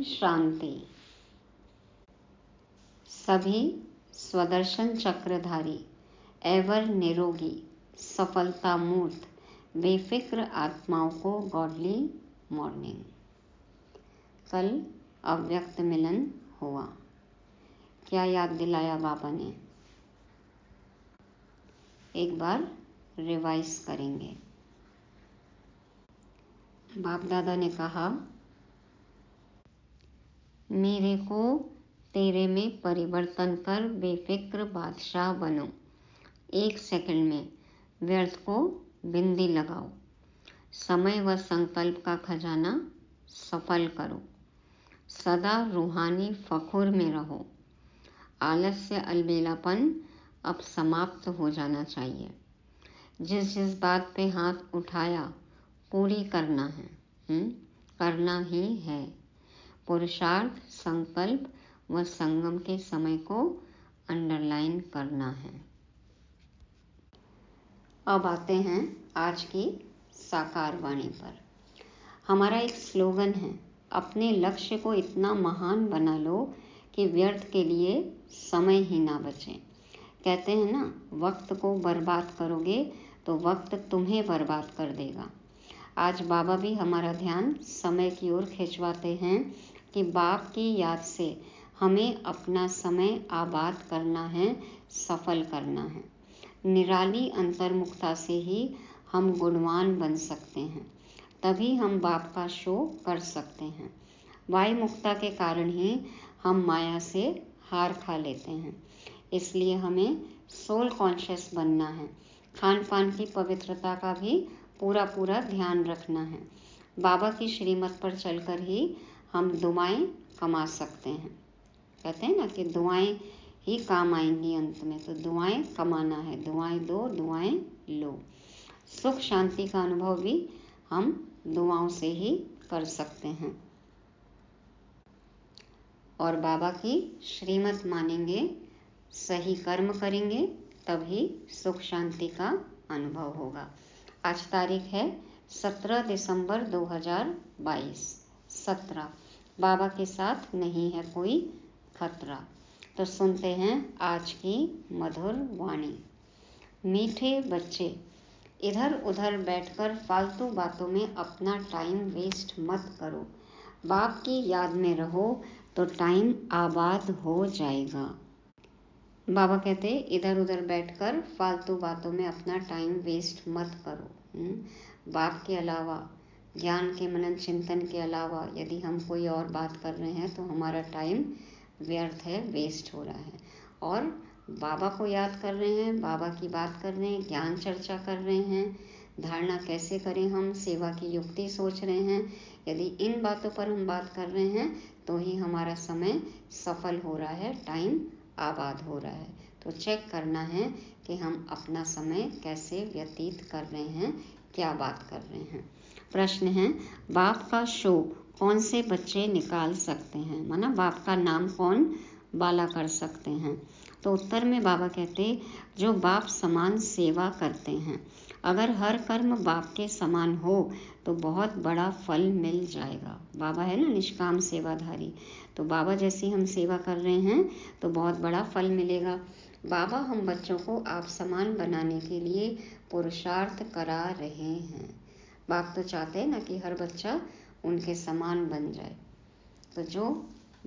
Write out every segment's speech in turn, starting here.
शांति। सभी स्वदर्शन चक्रधारी एवर निरोगी सफलता मूर्त बेफिक्र आत्माओं को गॉडली मॉर्निंग। कल अव्यक्त मिलन हुआ। क्या याद दिलाया बाबा ने? एक बार रिवाइज करेंगे। बाप दादा ने कहा, मेरे को तेरे में परिवर्तन कर बेफिक्र बादशाह बनो। 1 सेकंड में व्यर्थ को बिंदी लगाओ। समय व संकल्प का खजाना सफल करो। सदा रूहानी फखुर में रहो। आलस्य अलबेलापन अब समाप्त हो जाना चाहिए। जिस जिस बात पे हाथ उठाया पूरी करना है, करना ही है। पुरुषार्थ, संकल्प व संगम के समय को अंडरलाइन करना है। अब आते हैं आज की साकार वाणी पर। हमारा एक स्लोगन है, अपने लक्ष्य को इतना महान बना लो कि व्यर्थ के लिए समय ही ना बचे। कहते हैं ना, वक्त को बर्बाद करोगे तो वक्त तुम्हें बर्बाद कर देगा। आज बाबा भी हमारा ध्यान समय की ओर खिंचवाते हैं कि बाप की याद से हमें अपना समय आबाद करना है, सफल करना है। निराली अंतर्मुखता से ही हम गुणवान बन सकते हैं, तभी हम बाप का शो कर सकते हैं। वायु मुक्ता के कारण ही हम माया से हार खा लेते हैं। इसलिए हमें सोल कॉन्शियस बनना है। खान पान की पवित्रता का भी पूरा ध्यान रखना है। बाबा की श्रीमत पर चलकर ही हम दुआएं कमा सकते हैं। कहते हैं ना कि दुआएं ही काम आएंगी अंत में, तो दुआएं कमाना है। दुआएं दो, दुआएं लो। सुख शांति का अनुभव भी हम दुआओं से ही कर सकते हैं। और बाबा की श्रीमत मानेंगे, सही कर्म करेंगे, तभी सुख शांति का अनुभव होगा। आज तारीख है 17 दिसंबर 2022। 17 बाबा के साथ नहीं है कोई खतरा। तो सुनते हैं आज की मधुर वाणी। मीठे बच्चे, इधर उधर बैठकर फालतू बातों में अपना टाइम वेस्ट मत करो। बाप की याद में रहो तो टाइम आबाद हो जाएगा। बाबा कहते, इधर उधर बैठकर फालतू बातों में अपना टाइम वेस्ट मत करो। बाप के अलावा, ज्ञान के मनन चिंतन के अलावा यदि हम कोई और बात कर रहे हैं तो हमारा टाइम व्यर्थ है, वेस्ट हो रहा है। और बाबा को याद कर रहे हैं, बाबा की बात कर रहे हैं, ज्ञान चर्चा कर रहे हैं, धारणा कैसे करें, हम सेवा की युक्ति सोच रहे हैं। यदि इन बातों पर हम बात कर रहे हैं तो ही हमारा समय सफल हो रहा है, टाइम आबाद हो रहा है। तो चेक करना है कि हम अपना समय कैसे व्यतीत कर रहे हैं, क्या बात कर रहे हैं। प्रश्न है, बाप का शो कौन से बच्चे निकाल सकते हैं, माना बाप का नाम कौन बाला कर सकते हैं? तो उत्तर में बाबा कहते, जो बाप समान सेवा करते हैं। अगर हर कर्म बाप के समान हो तो बहुत बड़ा फल मिल जाएगा। बाबा है ना निष्काम सेवाधारी, तो बाबा जैसी हम सेवा कर रहे हैं तो बहुत बड़ा फल मिलेगा। बाबा हम बच्चों को आप समान बनाने के लिए पुरुषार्थ करा रहे हैं। बाप तो चाहते हैं ना कि हर बच्चा उनके समान बन जाए। तो जो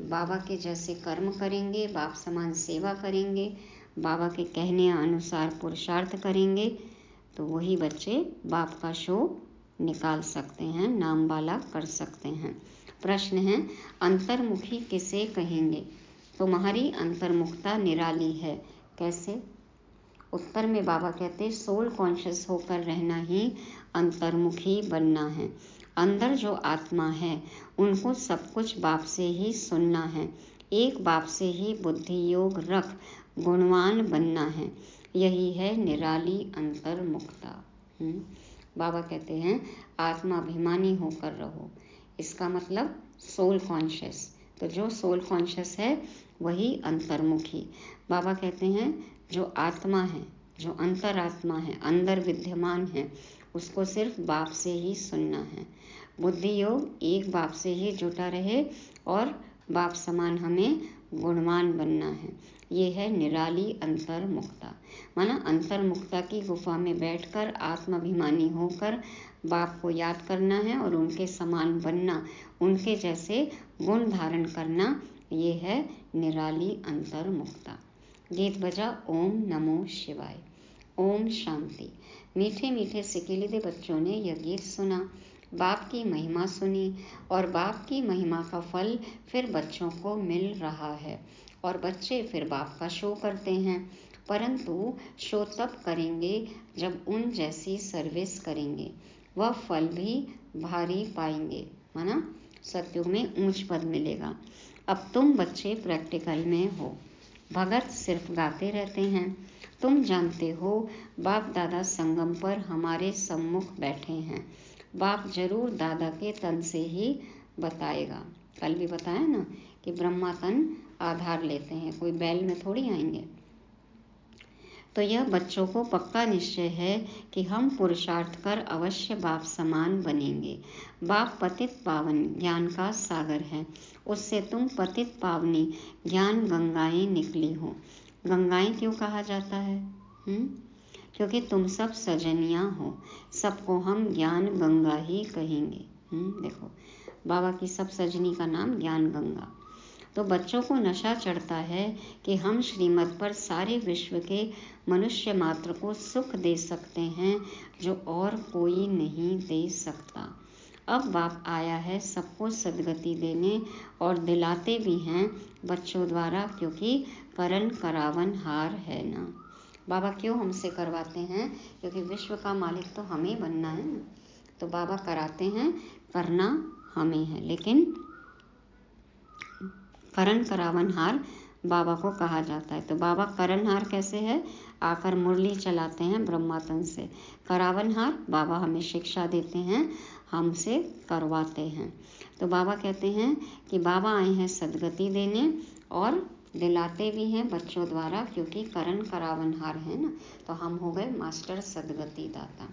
बाबा के जैसे कर्म करेंगे, बाप समान सेवा करेंगे, बाबा के कहने अनुसार पुरुषार्थ करेंगे, तो वही बच्चे बाप का शो निकाल सकते हैं, नाम वाला कर सकते हैं। प्रश्न है, अंतर्मुखी किसे कहेंगे? तुम्हारी अंतर्मुखता निराली है, कैसे? उत्तर में बाबा कहते, सोल कॉन्शियस होकर रहना ही अंतर्मुखी बनना है। अंदर जो आत्मा है उनको सब कुछ बाप से ही सुनना है। एक बाप से ही बुद्धि योग रख गुणवान बनना है। यही है निराली अंतर्मुखता। बाबा कहते हैं आत्माभिमानी होकर रहो, इसका मतलब सोल कॉन्शियस। तो जो सोल कॉन्शियस है वही अंतर्मुखी। बाबा कहते हैं जो आत्मा है, जो अंतरात्मा है, अंदर विद्यमान है, उसको सिर्फ बाप से ही सुनना है। बुद्धि योग एक बाप से ही जुटा रहे और बाप समान हमें गुणवान बनना है। ये है निराली अंतर्मुक्ता। माना अंतर्मुक्ता की गुफा में बैठकर आत्माभिमानी होकर बाप को याद करना है और उनके समान बनना, उनके जैसे गुण धारण करना, ये है निराली अंतर्मुक्ता। गीत बजा ओम नमो शिवाय। ओम शांति। मीठे मीठे सिकिलिदे बच्चों ने यह गीत सुना, बाप की महिमा सुनी और बाप की महिमा का फल फिर बच्चों को मिल रहा है और बच्चे फिर बाप का शो करते हैं, परंतु शो तब करेंगे जब उन जैसी सर्विस करेंगे, वह फल भी भारी पाएंगे। माना सत्युग में ऊंच पद मिलेगा। अब तुम बच्चे प्रैक्टिकल में हो, भगत सिर्फ गाते रहते हैं। तुम जानते हो बाप दादा संगम पर हमारे सम्मुख बैठे हैं। बाप जरूर दादा के तन से ही बताएगा। कल भी बताया ना कि ब्रह्मा तन आधार लेते हैं, कोई बैल में थोड़ी आएंगे। तो यह बच्चों को पक्का निश्चय है कि हम पुरुषार्थ कर अवश्य बाप समान बनेंगे। बाप पतित पावन ज्ञान का सागर है, उससे तुम पतित पावनी ज्ञान गंगाएं निकली हो। गंगाएं क्यों कहा जाता है? क्योंकि तुम सब सजनियां हो, सबको हम ज्ञान गंगा ही कहेंगे। देखो बाबा की सब सजनी का नाम ज्ञान गंगा। तो बच्चों को नशा चढ़ता है कि हम श्रीमत पर सारे विश्व के मनुष्य मात्र को सुख दे सकते हैं जो और कोई नहीं दे सकता। अब बाप आया है सबको सद्गति देने और दिलाते भी हैं बच्चों द्वारा, क्योंकि करन करावन हार है ना। बाबा क्यों हमसे करवाते हैं? क्योंकि विश्व का मालिक तो हमें बनना है ना, तो बाबा कराते हैं, करना हमें है। लेकिन करण करावनहार बाबा को कहा जाता है। तो बाबा करणहार कैसे है? आकर मुरली चलाते हैं ब्रह्मातन से। करावनहार बाबा हमें शिक्षा देते हैं, हमसे करवाते हैं। तो बाबा कहते हैं कि बाबा आए हैं सद्गति देने और दिलाते भी हैं बच्चों द्वारा, क्योंकि करण करावनहार है ना, तो हम हो गए मास्टर सद्गति दाता।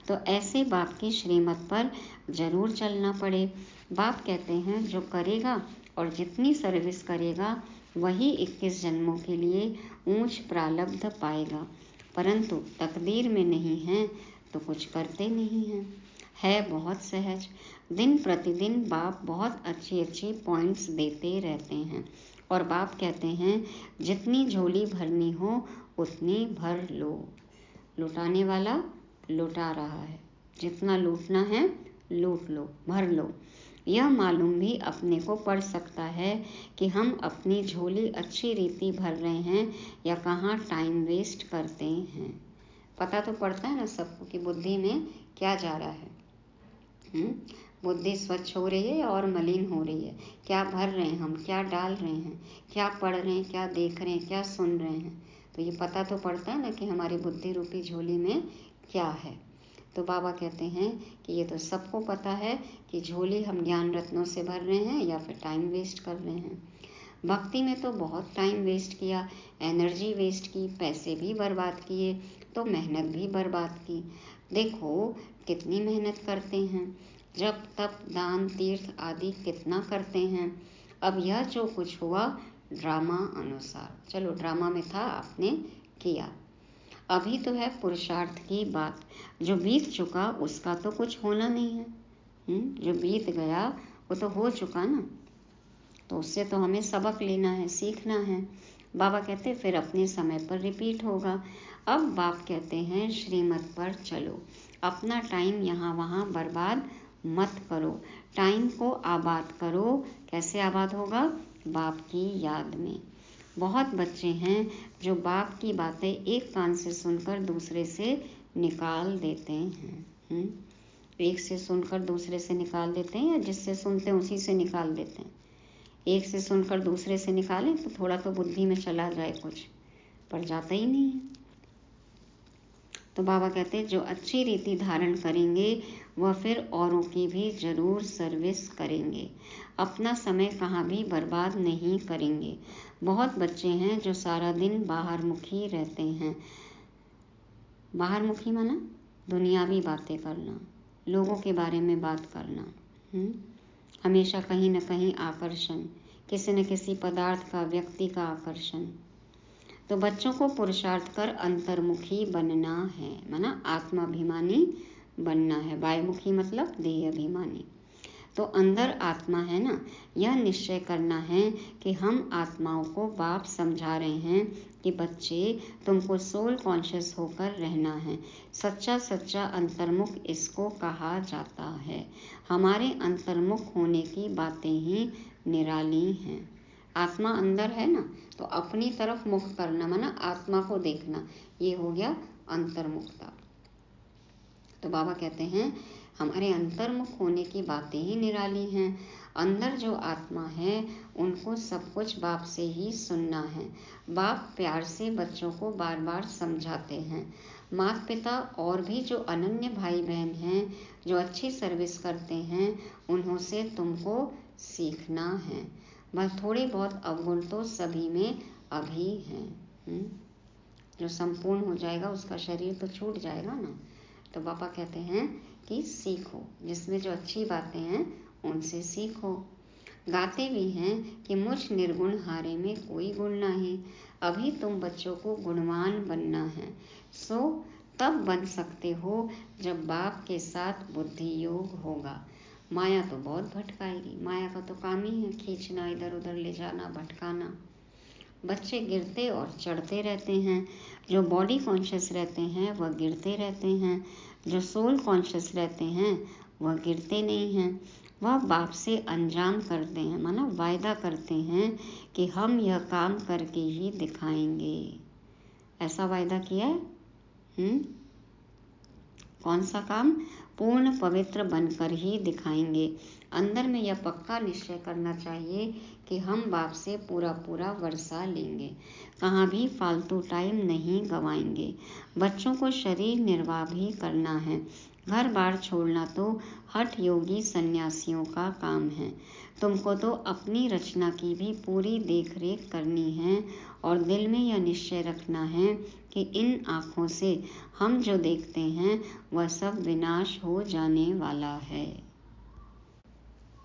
तो ऐसे बाप की श्रीमत पर जरूर चलना पड़े। बाप कहते हैं जो करेगा और जितनी सर्विस करेगा वही 21 जन्मों के लिए ऊंच प्रालब्ध पाएगा, परंतु तकदीर में नहीं है तो कुछ करते नहीं हैं। है बहुत सहज। दिन प्रतिदिन बाप बहुत अच्छी अच्छी पॉइंट्स देते रहते हैं और बाप कहते हैं जितनी झोली भरनी हो उतनी भर लो। लुटाने वाला लुटा रहा है, जितना लूटना है लूट लो, भर लो। यह मालूम भी अपने को पड़ सकता है कि हम अपनी झोली अच्छी रीति भर रहे हैं या कहाँ टाइम वेस्ट करते हैं। पता तो पड़ता है ना सबको कि बुद्धि में क्या जा रहा है। बुद्धि स्वच्छ हो रही है और मलिन हो रही है। क्या भर रहे हैं हम, क्या डाल रहे हैं, क्या पढ़ रहे हैं, क्या देख रहे हैं, क्या सुन रहे हैं। तो ये पता तो पड़ता है ना कि हमारी बुद्धि रूपी झोली में क्या है। तो बाबा कहते हैं कि ये तो सबको पता है कि झोली हम ज्ञान रत्नों से भर रहे हैं या फिर टाइम वेस्ट कर रहे हैं। भक्ति में तो बहुत टाइम वेस्ट किया, एनर्जी वेस्ट की, पैसे भी बर्बाद किए, तो मेहनत भी बर्बाद की। देखो कितनी मेहनत करते हैं, जब तप दान तीर्थ आदि कितना करते हैं। अब यह जो कुछ हुआ ड्रामा अनुसार, चलो ड्रामा में था, आपने किया। अभी तो है पुरुषार्थ की बात। जो बीत चुका उसका तो कुछ होना नहीं है। जो बीत गया वो तो हो चुका ना, तो उससे तो हमें सबक लेना है, सीखना है। बाबा कहते फिर अपने समय पर रिपीट होगा। अब बाप कहते हैं श्रीमत पर चलो, अपना टाइम यहाँ वहाँ बर्बाद मत करो, टाइम को आबाद करो। कैसे आबाद होगा? बाप की याद में। बहुत बच्चे हैं जो बाप की बातें एक कान से सुनकर दूसरे से निकाल देते हैं। एक से सुनकर दूसरे से निकाल देते हैं, या जिससे सुनते हैं उसी से निकाल देते हैं। एक से सुनकर दूसरे से निकालें तो थोड़ा तो बुद्धि में चला जाए कुछ, पर जाता ही नहीं है। तो बाबा कहते हैं जो अच्छी रीति धारण करेंगे वह फिर औरों की भी जरूर सर्विस करेंगे, अपना समय कहाँ भी बर्बाद नहीं करेंगे। बहुत बच्चे हैं जो सारा दिन बाहर मुखी रहते हैं। बाहर मुखी माना दुनियावी बातें करना, लोगों के बारे में बात करना, हमेशा कहीं न कहीं आकर्षण, किसी न किसी पदार्थ का, व्यक्ति का आकर्षण। तो बच्चों को पुरुषार्थ कर अंतर्मुखी बनना है, माना आत्माभिमानी बनना है। बाह्यमुखी मतलब देह अभिमानी। तो अंदर आत्मा है ना, यह निश्चय करना है कि हम आत्माओं को बाप समझा रहे हैं कि बच्चे तुमको सोल कॉन्शियस होकर रहना है। सच्चा सच्चा अंतर्मुख इसको कहा जाता है। हमारे अंतर्मुख होने की बातें ही निराली हैं। आत्मा अंदर है ना, तो अपनी तरफ मुख करना, माना आत्मा को देखना, ये हो गया अंतर्मुखता। तो बाबा कहते हैं हमारे अंतर्मुख होने की बातें ही निराली हैं। अंदर जो आत्मा है उनको सब कुछ बाप से ही सुनना है। बाप प्यार से बच्चों को बार बार समझाते हैं। माता पिता और भी जो अनन्य भाई बहन हैं, जो अच्छी सर्विस करते हैं, उन्हों से तुमको सीखना है। बस थोड़े बहुत अवगुण तो सभी में अभी हैं। जो संपूर्ण हो जाएगा उसका शरीर तो छूट जाएगा ना। तो पापा कहते हैं कि सीखो, जिसमें जो अच्छी बातें हैं उनसे सीखो। गाते भी हैं कि मुझ निर्गुण हारे में कोई गुण नहीं। अभी तुम बच्चों को गुणवान बनना है, सो तब बन सकते हो जब बाप के साथ बुद्धि योग होगा। माया तो बहुत भटकाएगी। माया का तो काम ही है खींचना, इधर उधर ले जाना, भटकाना। बच्चे गिरते और चढ़ते रहते हैं। जो बॉडी कॉन्शियस रहते हैं वह गिरते रहते हैं। जो सोल कॉन्शियस रहते हैं वह गिरते नहीं हैं। वह बाप से अंजाम करते हैं, माना वायदा करते हैं कि हम यह काम करके ही दिखाएंगे। ऐसा वायदा किया है। कौन सा काम? पूर्ण पवित्र बनकर ही दिखाएंगे। अंदर में यह पक्का निश्चय करना चाहिए कि हम बाप से पूरा पूरा वर्षा लेंगे, कहाँ भी फालतू टाइम नहीं गवाएंगे। बच्चों को शरीर निर्वाह भी करना है। घर बार छोड़ना तो हठ योगी सन्यासियों का काम है। तुमको तो अपनी रचना की भी पूरी देख रेख करनी है और दिल में यह निश्चय रखना है कि इन आँखों से हम जो देखते हैं वह सब विनाश हो जाने वाला है।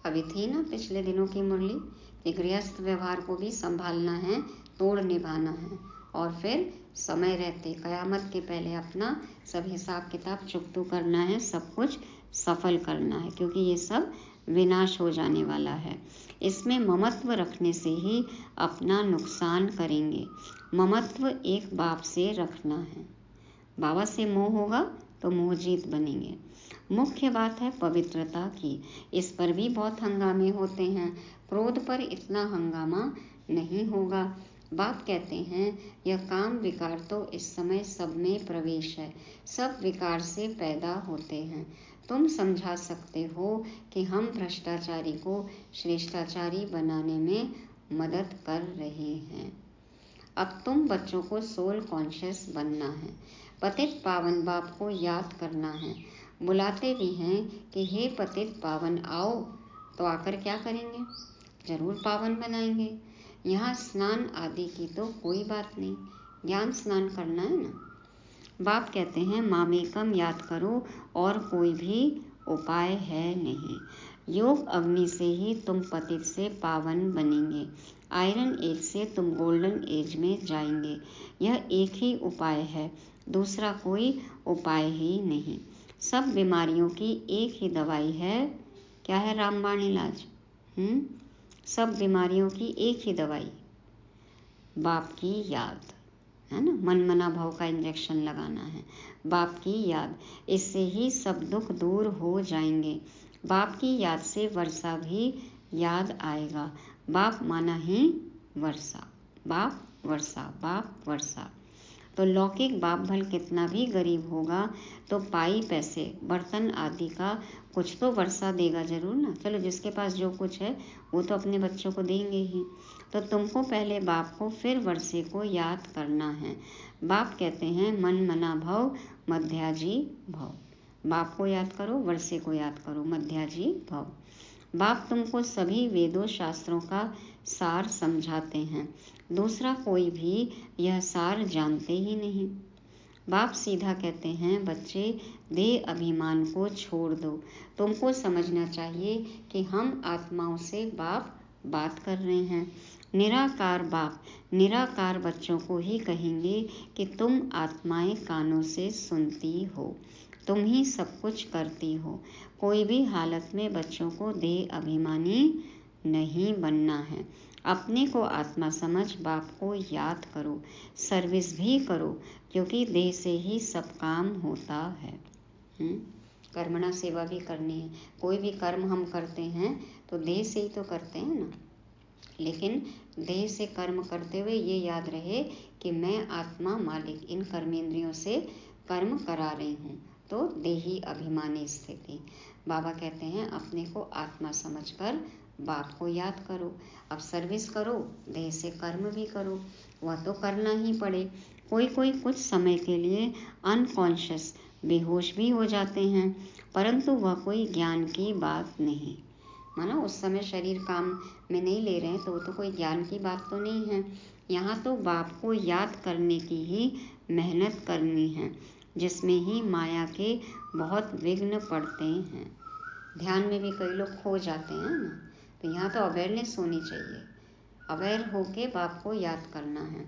अभी थी ना पिछले दिनों की मुरली कि गृहस्थ व्यवहार को भी संभालना है, तोड़ निभाना है और फिर समय रहते कयामत के पहले अपना सब हिसाब किताब चुकतू करना है, सब कुछ सफल करना है, क्योंकि ये सब विनाश हो जाने वाला है। इसमें ममत्व रखने से ही अपना नुकसान करेंगे। ममत्व एक बाप से रखना है। बाबा से मोह होगा तो मोह जीत बनेंगे। मुख्य बात है पवित्रता की। इस पर भी बहुत हंगामे होते हैं। क्रोध पर इतना हंगामा नहीं होगा। बाप कहते हैं यह काम विकार तो इस समय सब में प्रवेश है। सब विकार से पैदा होते हैं। तुम समझा सकते हो कि हम भ्रष्टाचारी को श्रेष्ठाचारी बनाने में मदद कर रहे हैं। अब तुम बच्चों को सोल कॉन्शियस बनना है। पतित पावन बाप को याद करना है। बुलाते भी हैं कि हे पतित पावन आओ, तो आकर क्या करेंगे? जरूर पावन बनाएंगे। यहाँ स्नान आदि की तो कोई बात नहीं, ज्ञान स्नान करना है ना। बाप कहते हैं मामेकम याद करो और कोई भी उपाय है नहीं। योग अग्नि से ही तुम पतित से पावन बनेंगे। आयरन एज से तुम गोल्डन एज में जाएंगे। यह एक ही उपाय है, दूसरा कोई उपाय ही नहीं। सब बीमारियों की एक ही दवाई है। क्या है रामबाण इलाज? सब बीमारियों की एक ही दवाई, बाप की याद है ना। मन मना भाव का इंजेक्शन लगाना है, बाप की याद। इससे ही सब दुख दूर हो जाएंगे। बाप की याद से वर्षा भी याद आएगा। बाप माना ही वर्षा, बाप वर्षा, बाप वर्षा। तो लौकिक बाप भल कितना भी गरीब होगा तो पाई पैसे बर्तन आदि का कुछ तो वर्षा देगा जरूर ना। चलो जिसके पास जो कुछ है वो तो अपने बच्चों को देंगे ही। तो तुमको पहले बाप को फिर वर्षे को याद करना है। बाप कहते हैं मन मना भव मध्याजी भव। बाप को याद करो, वर्षे को याद करो, मध्याजी भव। बाप तुमको सभी वेदों शास्त्रों का सार समझाते हैं। दूसरा कोई भी यह सार जानते ही नहीं। बाप सीधा कहते हैं बच्चे देह अभिमान को छोड़ दो। तुमको समझना चाहिए कि हम आत्माओं से बाप बात कर रहे हैं। निराकार बाप निराकार बच्चों को ही कहेंगे कि तुम आत्माएं कानों से सुनती हो, तुम ही सब कुछ करती हो। कोई भी हालत में बच्चों को देह अभिमानी नहीं बनना है। अपने को आत्मा समझ बाप को याद करो, सर्विस भी करो, क्योंकि देह से ही सब काम होता है। कर्मणा सेवा भी करनी है। कोई भी कर्म हम करते हैं तो देह से ही तो करते हैं ना, लेकिन देह से कर्म करते हुए ये याद रहे कि मैं आत्मा मालिक इन कर्मेंद्रियों से कर्म करा रही हूँ, तो देही अभिमानी स्थिति। बाबा कहते हैं अपने को आत्मा समझकर बाप को याद करो। अब सर्विस करो, देह से कर्म भी करो, वह तो करना ही पड़े। कोई कोई कुछ समय के लिए अनकॉन्शियस बेहोश भी हो जाते हैं, परंतु वह कोई ज्ञान की बात नहीं। माना उस समय शरीर काम में नहीं ले रहे हैं तो वो तो कोई ज्ञान की बात तो नहीं है। यहाँ तो बाप को याद करने की ही मेहनत करनी है, जिसमें ही माया के बहुत विघ्न पड़ते हैं। ध्यान में भी कई लोग खो जाते हैं ना, तो यहाँ तो अवेयरनेस होनी चाहिए। अवेयर होके बाप को याद करना है।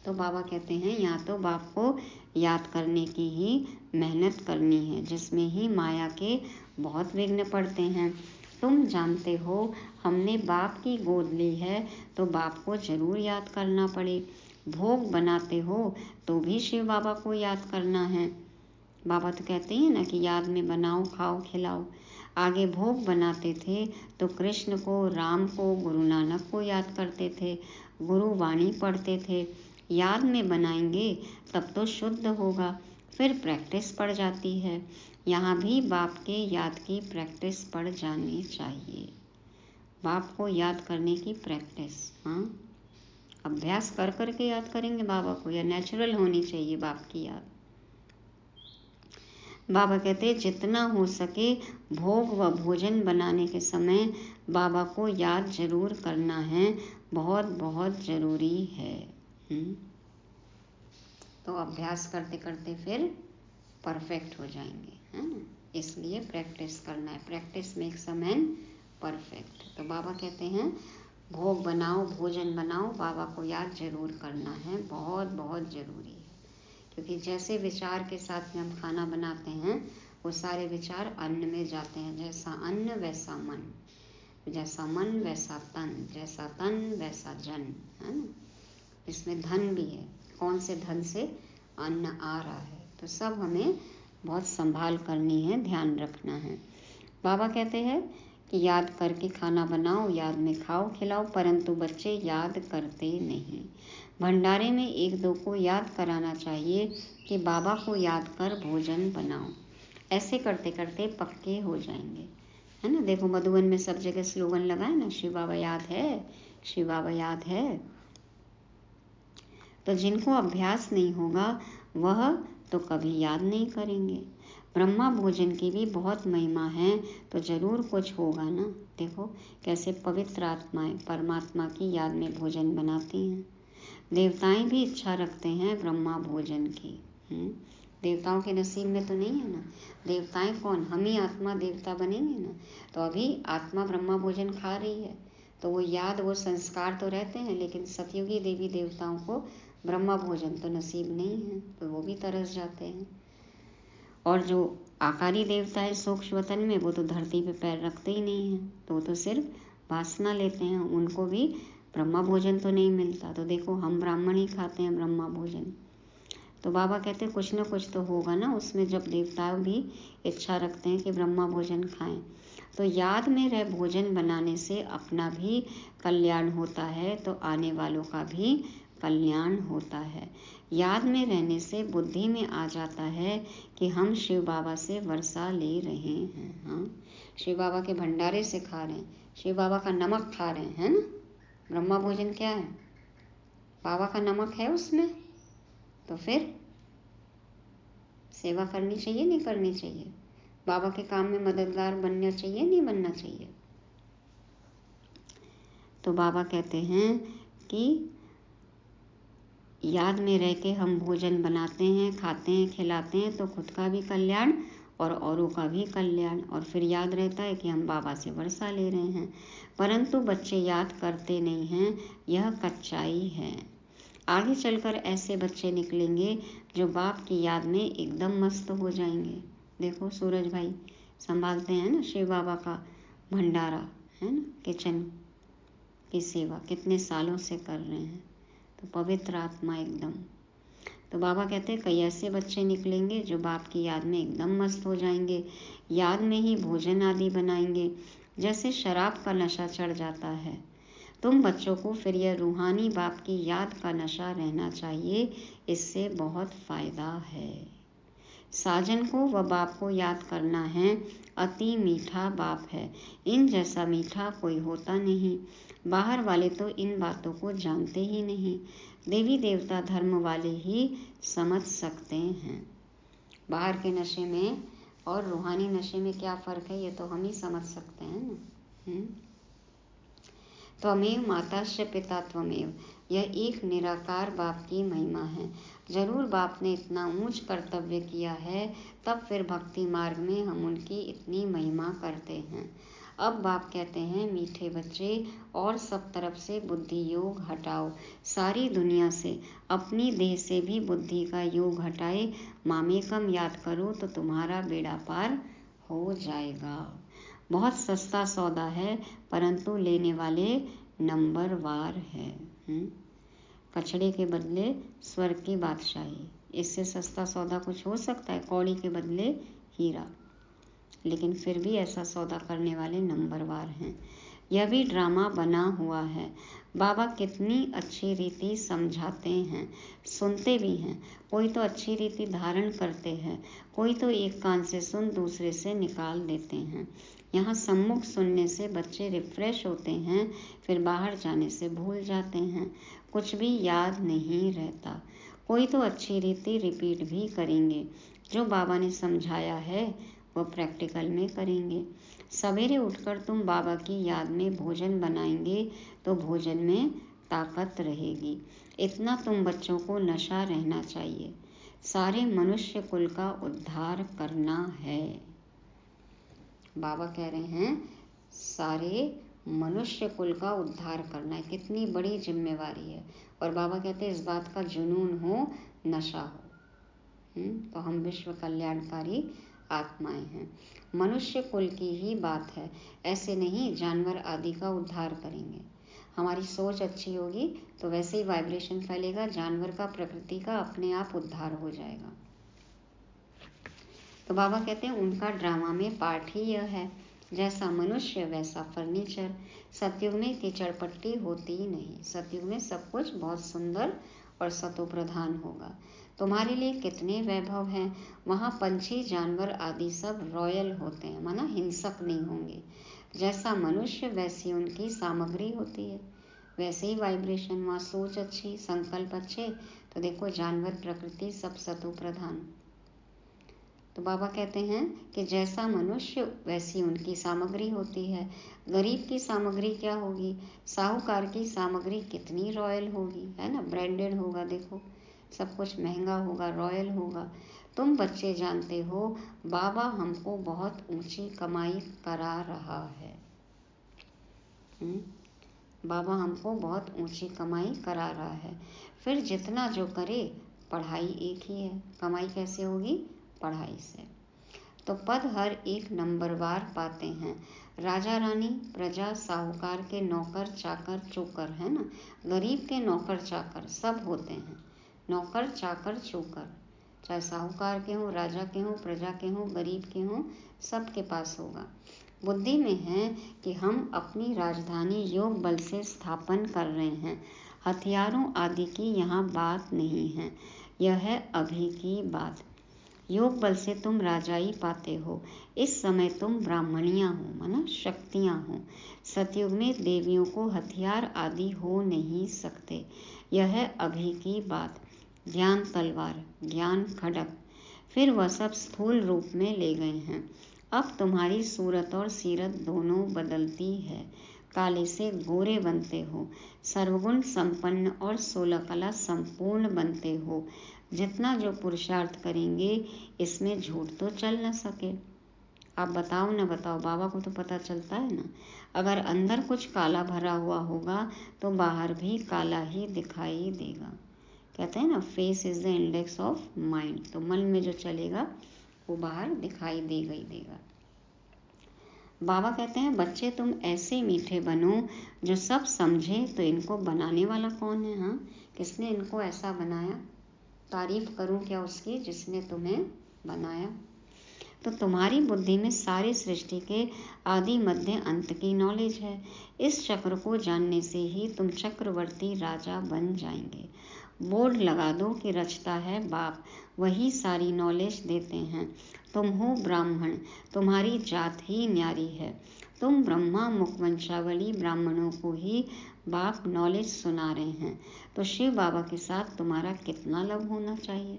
तो बाबा कहते हैं यहाँ तो बाप को याद करने की ही मेहनत करनी है, जिसमें ही माया के बहुत विघ्न पड़ते हैं। तुम जानते हो हमने बाप की गोद ली है, तो बाप को जरूर याद करना पड़े। भोग बनाते हो तो भी शिव बाबा को याद करना है। बाबा तो कहते हैं ना कि याद में बनाओ, खाओ, खिलाओ। आगे भोग बनाते थे तो कृष्ण को, राम को, गुरु नानक को याद करते थे, गुरु वाणी पढ़ते थे। याद में बनाएंगे तब तो शुद्ध होगा, फिर प्रैक्टिस पड़ जाती है। यहाँ भी बाप के याद की प्रैक्टिस पड़ जानी चाहिए। बाप को याद करने की प्रैक्टिस, हाँ, अभ्यास कर करके याद करेंगे बाबा को, या नेचुरल होनी चाहिए बाप की याद। बाबा कहते हैं जितना हो सके भोग व भोजन बनाने के समय बाबा को याद जरूर करना है, बहुत बहुत जरूरी है। तो अभ्यास करते करते फिर परफेक्ट हो जाएंगे, है ना। इसलिए प्रैक्टिस करना है। Practice makes a man perfect. तो बाबा कहते हैं भोग बनाओ, भोजन बनाओ, बाबा को याद जरूर करना है, बहुत बहुत ज़रूरी है। क्योंकि जैसे विचार के साथ में हम खाना बनाते हैं, वो सारे विचार अन्न में जाते हैं। जैसा अन्न वैसा मन, जैसा मन वैसा तन, जैसा तन वैसा जन, है ना। इसमें धन भी है, कौन से धन से अन्न आ रहा है, तो सब हमें बहुत संभाल करनी है, ध्यान रखना है। बाबा कहते हैं कि याद करके खाना बनाओ, याद में खाओ, खिलाओ, परंतु बच्चे याद करते नहीं। भंडारे में एक दो को याद कराना चाहिए कि बाबा को याद कर भोजन बनाओ। ऐसे करते करते पक्के हो जाएंगे, है ना। देखो मधुबन में सब जगह स्लोगन लगा है ना, शिव बाबा याद है, शिव बाबा याद है। तो जिनको अभ्यास नहीं होगा वह तो कभी याद नहीं करेंगे। ब्रह्मा भोजन की भी बहुत महिमा है, तो जरूर कुछ होगा ना। देखो कैसे पवित्र आत्माएं परमात्मा की याद में भोजन बनाती हैं। देवताएं भी इच्छा रखते हैं ब्रह्मा भोजन की। देवताओं के नसीब में तो नहीं है ना। देवताएं कौन, हम ही आत्मा देवता बनेंगे ना। तो अभी आत्मा ब्रह्मा भोजन खा रही है, तो वो याद, वो संस्कार तो रहते हैं, लेकिन सतयुगी देवी देवताओं को ब्रह्मा भोजन तो नसीब नहीं है, तो वो भी तरस जाते हैं। और जो आकारी देवता है सूक्ष्म वतन में, वो तो धरती पे पैर रखते ही नहीं हैं, तो वो तो सिर्फ वासना लेते हैं, उनको भी ब्रह्मा भोजन तो नहीं मिलता। तो देखो हम ब्राह्मण ही खाते हैं ब्रह्मा भोजन। तो बाबा कहते हैं कुछ ना कुछ तो होगा ना उसमें, जब देवता भी इच्छा रखते हैं कि ब्रह्मा भोजन खाएं। तो याद में रह भोजन बनाने से अपना भी कल्याण होता है, तो आने वालों का भी कल्याण होता है। याद में रहने से बुद्धि में आ जाता है कि हम शिव बाबा से वर्षा ले रहे हैं। हाँ, शिव बाबा के भंडारे से खा रहे हैं, शिव बाबा का नमक खा रहे हैं, है ना। ब्रह्मा भोजन क्या है, बाबा का नमक है उसमें। तो फिर सेवा करनी चाहिए, नहीं करनी चाहिए, बाबा के काम में मददगार बनना चाहिए, नहीं बनना चाहिए। तो बाबा कहते हैं कि याद में रह के हम भोजन बनाते हैं, खाते हैं, खिलाते हैं तो खुद का भी कल्याण और औरों का भी कल्याण, और फिर याद रहता है कि हम बाबा से वर्षा ले रहे हैं। परंतु बच्चे याद करते नहीं हैं, यह कच्चाई है। आगे चलकर ऐसे बच्चे निकलेंगे जो बाप की याद में एकदम मस्त हो जाएंगे। देखो सूरज भाई संभालते हैं ना शिव बाबा का भंडारा, है ना, किचन की सेवा कितने सालों से कर रहे हैं, तो पवित्र आत्मा एकदम। तो बाबा कहते हैं कई ऐसे बच्चे निकलेंगे जो बाप की याद में एकदम मस्त हो जाएंगे, याद में ही भोजन आदि बनाएंगे, जैसे शराब का नशा चढ़ जाता है। तुम बच्चों को फिर यह रूहानी बाप की याद का नशा रहना चाहिए, इससे बहुत फायदा है। साजन को व बाप को याद करना है, अति मीठा बाप है, इन जैसा मीठा कोई होता नहीं। बाहर वाले तो इन बातों को जानते ही नहीं, देवी देवता धर्म वाले ही समझ सकते हैं। बाहर के नशे में और रूहानी नशे में क्या फ़र्क है, ये तो हम ही समझ सकते हैं ना। त्वमेव माताश्च पिता त्वमेव, यह एक निराकार बाप की महिमा है। जरूर बाप ने इतना ऊंच कर्तव्य किया है, तब फिर भक्ति मार्ग में हम उनकी इतनी महिमा करते हैं। अब बाप कहते हैं मीठे बच्चे, और सब तरफ से बुद्धि योग हटाओ, सारी दुनिया से, अपनी देह से भी बुद्धि का योग हटाए मामेकम याद करो तो तुम्हारा बेड़ा पार हो जाएगा। बहुत सस्ता सौदा है, परंतु लेने वाले नंबरवार है। कचड़े के बदले स्वर्ग की बादशाही, इससे सस्ता सौदा कुछ हो सकता है? कौड़ी के बदले हीरा, लेकिन फिर भी ऐसा सौदा करने वाले नंबरवार हैं। यह भी ड्रामा बना हुआ है। बाबा कितनी अच्छी रीति समझाते हैं, सुनते भी हैं। कोई तो अच्छी रीति धारण करते हैं, कोई तो एक कान से सुन दूसरे से निकाल देते हैं। यहाँ सम्मुख सुनने से बच्चे रिफ्रेश होते हैं, फिर बाहर जाने से भूल जाते हैं, कुछ भी याद नहीं रहता। कोई तो अच्छी रीति रिपीट भी करेंगे, जो बाबा ने समझाया है वह प्रैक्टिकल में करेंगे। सवेरे उठकर तुम बाबा की याद में भोजन बनाएंगे तो भोजन में ताकत रहेगी। इतना तुम बच्चों को नशा रहना चाहिए। सारे मनुष्य कुल का उद्धार करना है। बाबा कह रहे हैं सारे मनुष्य कुल का उद्धार करना है, कितनी बड़ी जिम्मेवारी है। और बाबा कहते हैं इस बात का जुनून हो, नशा हो। तो हम विश्व कल्याणकारी आत्माएं हैं, मनुष्य कुल की ही बात है। ऐसे नहीं जानवर आदि का उद्धार करेंगे। हमारी सोच अच्छी होगी तो वैसे ही वाइब्रेशन फैलेगा, जानवर का, प्रकृति का अपने आप उद्धार हो जाएगा। तो बाबा कहते हैं उनका ड्रामा में पार्ट ही यह है, जैसा मनुष्य वैसा फर्नीचर। सतयुग में कीचड़ पट्टी होती ही नहीं, सतयुग में सब कुछ बहुत सुंदर और सतो प्रधान होगा। तुम्हारे लिए कितने वैभव हैं, वहाँ पंछी जानवर आदि सब रॉयल होते हैं, माना हिंसक नहीं होंगे। जैसा मनुष्य वैसी उनकी सामग्री होती है, वैसे ही वाइब्रेशन, वहाँ सोच अच्छी, संकल्प अच्छे, तो देखो जानवर प्रकृति सब सतो प्रधान। तो बाबा कहते हैं कि जैसा मनुष्य वैसी उनकी सामग्री होती है। गरीब की सामग्री क्या होगी, साहूकार की सामग्री कितनी रॉयल होगी, है ना, ब्रांडेड होगा, देखो सब कुछ महंगा होगा, रॉयल होगा। तुम बच्चे जानते हो बाबा हमको बहुत ऊंची कमाई करा रहा है। बाबा हमको बहुत ऊंची कमाई करा रहा है। फिर जितना जो करे, पढ़ाई एक ही है, कमाई कैसे होगी, पढ़ाई से। तो पद हर एक नंबरवार पाते हैं। राजा रानी, प्रजा, साहूकार के नौकर चाकर चोकर, है ना, गरीब के नौकर चाकर सब होते हैं। नौकर चाकर चोकर, चाहे साहूकार के हों, राजा के हों, प्रजा के हों, गरीब के हों, सबके पास होगा। बुद्धि में है कि हम अपनी राजधानी योग बल से स्थापन कर रहे हैं। हथियारों आदि की यहाँ बात नहीं है, यह है अभी की बात। योग बल से तुम राजाई पाते हो। इस समय तुम ब्राह्मणियाँ हो, माना शक्तियाँ हो। सतयुग में देवियों को हथियार आदि हो नहीं सकते, यह है अभी की बात। ज्ञान तलवार, ज्ञान खड़ग, फिर वह सब स्थूल रूप में ले गए हैं। अब तुम्हारी सूरत और सीरत दोनों बदलती है। काले से गोरे बनते हो, सर्वगुण संपन्न और 16 कला संपूर्ण बनते हो। जितना जो पुरुषार्थ करेंगे इसमें झूठ तो चल न सके। आप बताओ न बताओ, बाबा को तो पता चलता है ना। अगर अंदर कुछ काला भरा हुआ होगा तो बाहर भी काला ही दिखाई देगा। कहते हैं ना, face is the index of mind. तो मन में जो चलेगा वो बाहर दिखाई देगा ही देगा। बाबा कहते हैं, बच्चे तुम ऐसे मीठे बनो जो सब समझे। तो इनको बनाने वाला कौन है? हाँ, किसने इनको ऐसा बनाया? तारीफ करूं क्या उसकी जिसने तुम्हें बनाया? तो तुम्हारी बुद्धि में सारी सृष्टि के आदि मध्य अंत की नॉलेज है। इस चक्र को जानने से ही तुम चक्रवर्ती राजा बन जाएंगे। बोर्ड लगा दो कि रचता है बाप, वही सारी नॉलेज देते हैं। तुम हो ब्राह्मण, तुम्हारी जात ही न्यारी है। तुम ब्रह्मा मुखवंशावली ब्राह्मणों को ही बाप नॉलेज सुना रहे हैं। तो शिव बाबा के साथ तुम्हारा कितना लव होना चाहिए।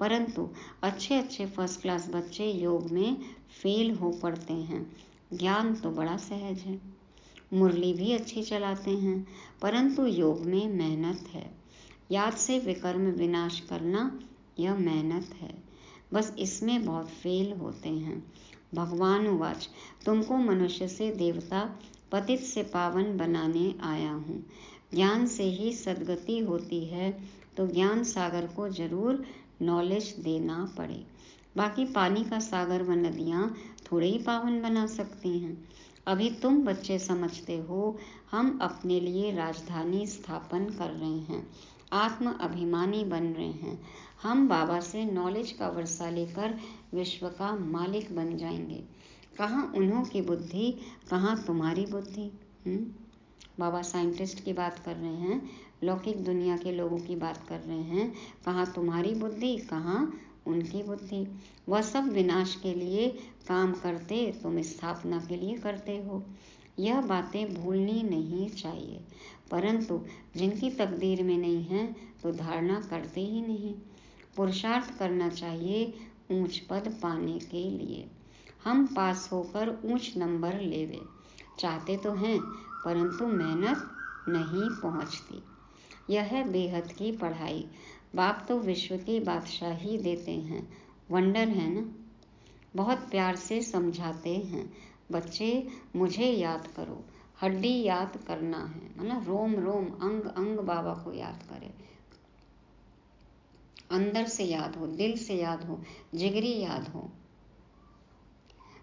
परंतु अच्छे अच्छे फर्स्ट क्लास बच्चे योग में फेल हो पड़ते हैं। ज्ञान तो बड़ा सहज है, मुरली भी अच्छी चलाते हैं, परंतु योग में मेहनत है। याद से विकर्म विनाश करना यह मेहनत है, बस इसमें बहुत फेल होते हैं। भगवान उवाच, तुमको मनुष्य से देवता, पतित से पावन बनाने आया हूँ। ज्ञान से ही सद्गति होती है, तो ज्ञान सागर को जरूर नॉलेज देना पड़े। बाकी पानी का सागर व नदियाँ थोड़े ही पावन बना सकती हैं। अभी तुम बच्चे समझते हो हम अपने लिए राजधानी स्थापन कर रहे हैं, आत्म अभिमानी बन रहे हैं। हम बाबा से नॉलेज का वर्षा लेकर विश्व का मालिक बन जाएंगे। कहाँ उन्हों की बुद्धि, कहाँ तुम्हारी बुद्धि। बाबा साइंटिस्ट की बात कर रहे हैं, लौकिक दुनिया के लोगों की बात कर रहे हैं। कहाँ तुम्हारी बुद्धि, कहाँ उनकी बुद्धि। वह सब विनाश के लिए काम करते, तुम स्थापना के लिए करते हो। यह बातें भूलनी नहीं चाहिए, परंतु जिनकी तकदीर में नहीं है तो धारणा करते ही नहीं। पुरुषार्थ करना चाहिए ऊंच पद पाने के लिए। हम पास होकर ऊंच नंबर लेवे चाहते तो हैं, परंतु मेहनत नहीं पहुंचती। यह है बेहद की पढ़ाई। बाप तो विश्व की बादशाही देते हैं। वंडर है ना। बहुत प्यार से समझाते हैं, बच्चे मुझे याद करो। हड्डी याद करना है, मतलब रोम रोम अंग अंग बाबा को याद करे। अंदर से याद हो, दिल से याद हो, जिगरी याद हो।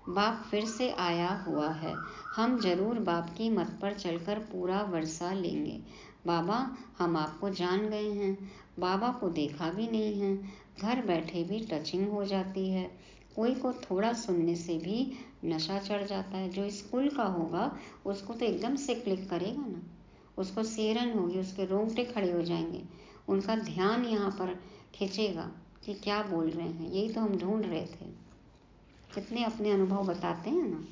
बाप फिर से आया हुआ है। हम जरूर बाप की मत पर चलकर पूरा वर्षा लेंगे। बाबा हम आपको जान गए हैं, बाबा को देखा भी नहीं है। घर बैठे भी टचिंग हो जाती है। कोई को थोड़ा सुनने से भी नशा चढ़ जाता है। जो स्कूल का होगा उसको तो एकदम से क्लिक करेगा ना, उसको सेरन होगी, उसके रोंगटे खड़े हो जाएंगे। उनका ध्यान यहाँ पर खींचेगा कि क्या बोल रहे हैं। यही तो हम ढूंढ रहे थे। कितने अपने अनुभव बताते हैं ना।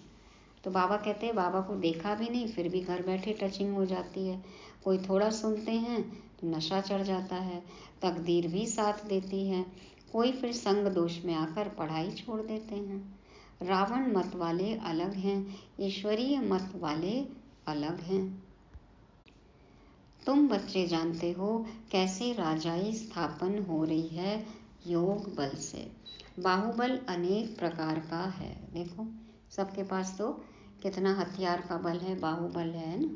तो बाबा कहते हैं बाबा को देखा भी नहीं, फिर भी घर बैठे टचिंग हो जाती है। कोई थोड़ा सुनते हैं तो नशा चढ़ जाता है। तकदीर भी साथ देती है। कोई फिर संग दोष में आकर पढ़ाई छोड़ देते हैं। रावण मत वाले अलग हैं, ईश्वरीय मत वाले अलग हैं। तुम बच्चे जानते हो कैसे राजाई स्थापन हो रही है, योग बल से। बाहुबल अनेक प्रकार का है। देखो सबके पास तो कितना हथियार का बल है, बाहुबल है ना।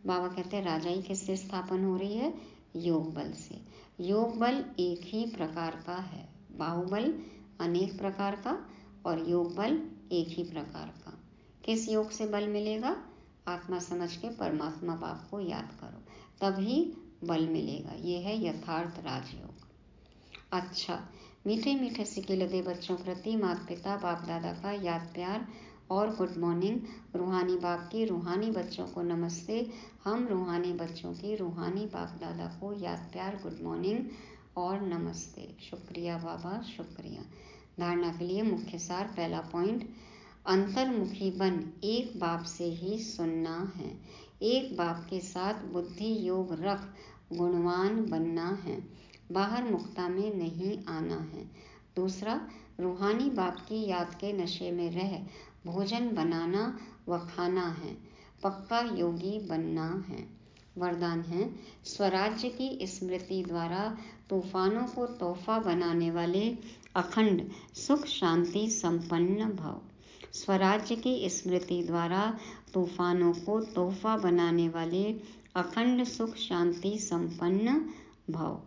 बाबा कहते हैं राजाई किससे स्थापन हो रही है, योग बल से। योग बल एक ही प्रकार का है, बाहुबल अनेक प्रकार का और योग बल एक ही प्रकार का। किस योग से बल मिलेगा? आत्मा समझ के परमात्मा बाप को याद करो, तभी बल मिलेगा। ये है यथार्थ राजयोग। अच्छा, मीठे मीठे सिके लदे बच्चों प्रति माता पिता बाप दादा का याद प्यार और गुड मॉर्निंग। रूहानी बाप की रूहानी बच्चों को नमस्ते। हम रूहानी बच्चों की रूहानी बाप दादा को याद प्यार, गुड मॉर्निंग और नमस्ते। शुक्रिया बाबा, शुक्रिया। धारणा के लिए मुख्य सार। पहला पॉइंट, अंतर्मुखी बन एक बाप से ही सुनना है। एक बाप के साथ बुद्धि योग रख गुणवान बनना है, बाहर मुक्ता में नहीं आना है। दूसरा, रूहानी बाप की याद के नशे में रह भोजन बनाना व खाना है। पक्का योगी बनना है। वरदान है, स्वराज्य की स्मृति द्वारा तूफानों को तोहफा बनाने वाले अखंड सुख शांति संपन्न भव। स्वराज्य की स्मृति द्वारा तूफानों को तोहफा बनाने वाले अखंड सुख शांति संपन्न भव।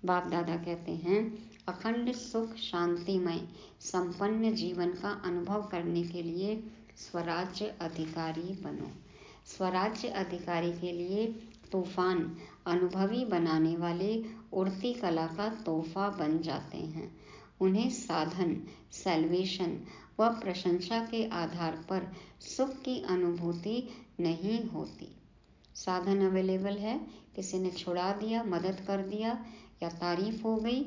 बाप दादा कहते हैं, अखंड सुख शांतिमय संपन्न जीवन का अनुभव करने के लिए स्वराज्य अधिकारी बनो। स्वराज्य अधिकारी के लिए तूफान अनुभवी बनाने वाले उड़ती कला का तोहफा बन जाते हैं। उन्हें साधन, सैल्वेशन व प्रशंसा के आधार पर सुख की अनुभूति नहीं होती। साधन अवेलेबल है, किसी ने छुड़ा दिया, मदद कर दिया या तारीफ हो गई,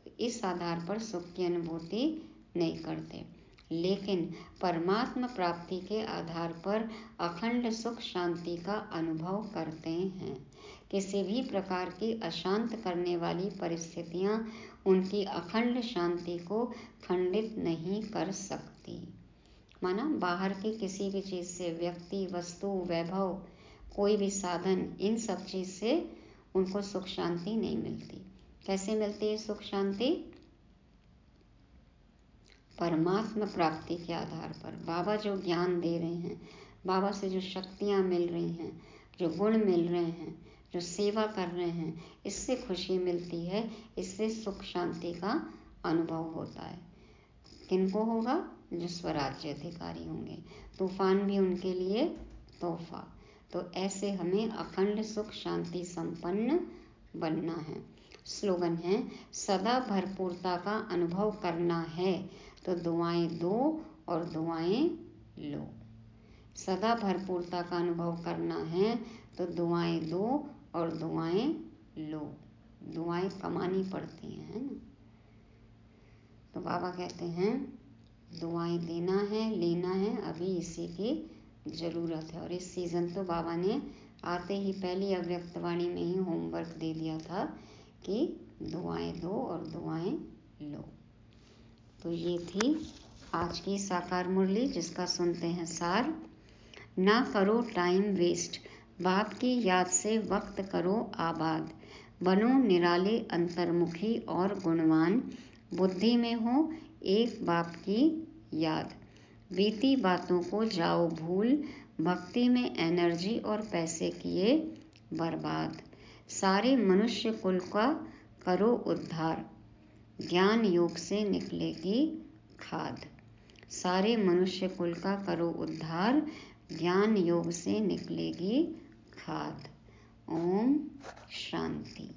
तो इस आधार पर सुख की अनुभूति नहीं करते। लेकिन परमात्मा प्राप्ति के आधार पर अखंड सुख शांति का अनुभव करते हैं। किसी भी प्रकार की अशांत करने वाली परिस्थितियां उनकी अखंड शांति को खंडित नहीं कर सकती। माना बाहर की किसी भी चीज़ से, व्यक्ति, वस्तु, वैभव, कोई भी साधन, इन सब चीज़ से उनको सुख शांति नहीं मिलती। कैसे मिलती है सुख शांति? परमात्मा प्राप्ति के आधार पर। बाबा जो ज्ञान दे रहे हैं, बाबा से जो शक्तियाँ मिल रही हैं, जो गुण मिल रहे हैं, जो सेवा कर रहे हैं, इससे खुशी मिलती है, इससे सुख शांति का अनुभव होता है। किनको होगा? जो स्वराज्य अधिकारी होंगे। तूफान भी उनके लिए तोहफा। तो ऐसे हमें अखंड सुख शांति संपन्न बनना है। स्लोगन है, सदा भरपूरता का अनुभव करना है तो दुआएं दो और दुआएं लो। सदा भरपूरता का अनुभव करना है तो दुआएं दो और दुआएं लो। दुआएं कमानी पड़ती हैं, है ना। तो बाबा कहते हैं दुआएं देना है, लेना है, अभी इसी की ज़रूरत है। और इस सीज़न तो बाबा ने आते ही पहली अव्यक्तवाणी में ही होमवर्क दे दिया था कि दुआएं दो और दुआएं लो। तो ये थी आज की साकार मुरली, जिसका सुनते हैं सार। ना करो टाइम वेस्ट, बाप की याद से वक्त करो आबाद। बनो निराले अंतर्मुखी और गुणवान, बुद्धि में हो एक बाप की याद। बीती बातों को जाओ भूल, भक्ति में एनर्जी और पैसे किए बर्बाद। सारे मनुष्य कुल का करो उद्धार, ज्ञान योग से निकलेगी खाद। सारे मनुष्य कुल का करो उद्धार, ज्ञान योग से निकलेगी खाद। ओम शांति।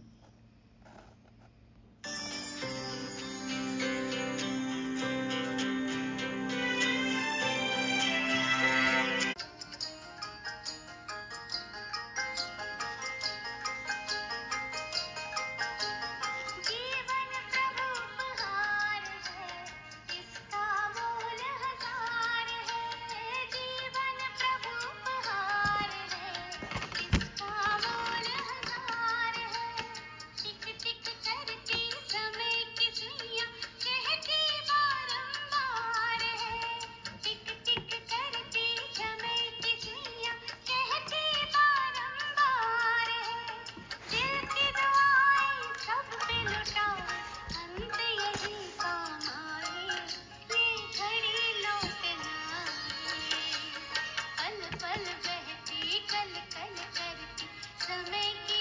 पल पल बहती कल कल करती समय की